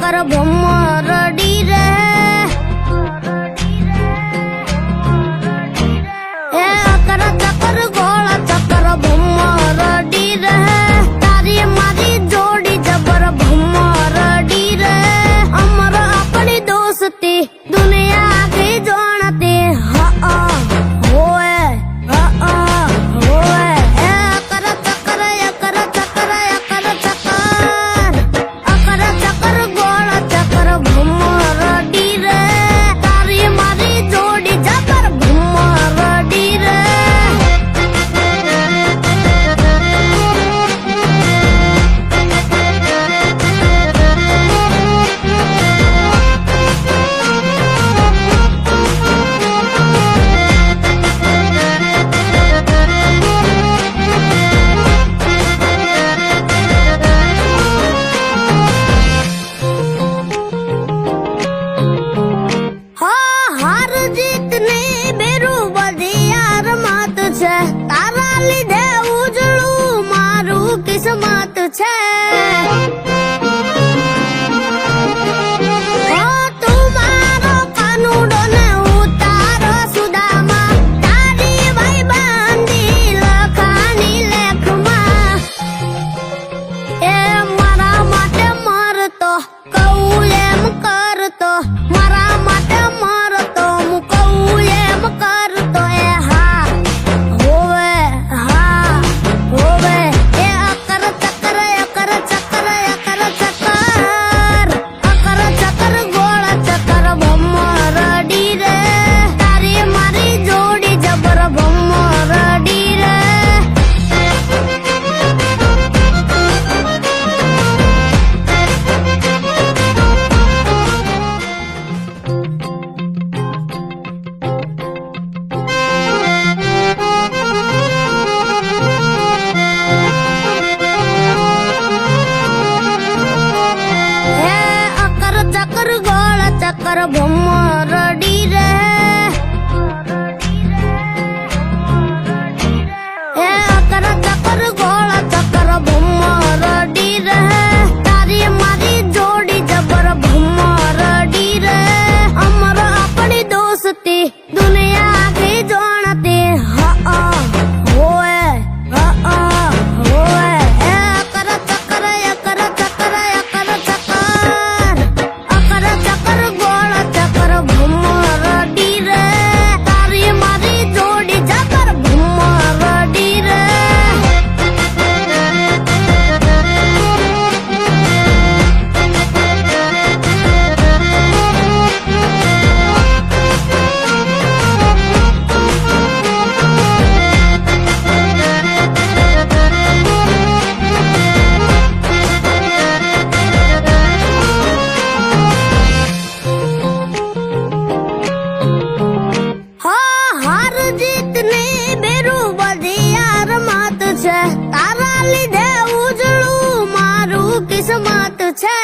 चक्कर भमरडी रे ए अकर चक्कर गोला चक्कर भमरडी रे तारी मारी जोड़ी जबर भमरडी रे अमर अपनी दोस्ती दुनिया की जानती होए ए अकर चक्कर गोला चक्कर भमरडी रे तारी मारी जोड़ी जबर भमरडी रे हार जीत ने बेरू बधी यार मात छे तारा लीधे उजळू मारू किस्मत छे તું મારો કાનુડો ને ઉતારો સુદામા તારી ભાઈ બાંધી લખાની લેખમાં એ મારા માટે મરતો કહું એમ કરતો મારા માટે મરતો હું કહું એમ કરતો એ હા હોવે એ અકર ચક્કર ગોળા ચક્કર ભમરડી રે તારી મારી જોડી જબર ભમરડી રે હે અકર ચક્કર ગોળા ચક્કર ભમરડી રે હે અકર ચક્કર ગોળા ચક્કર ભમરડી રે તારી મારી જોડી જબર ભમરડી રે અમર આપણી દોસ્તી દુનિયા की जानती होए ए अकर चक्कर गोला चक्कर भमरडी रे तारी मारी जोड़ी जबर भमरडी रे हार जीत ने बेरू बधी यार मात छे तारा लीधे उजळू मारू किस्मत छे।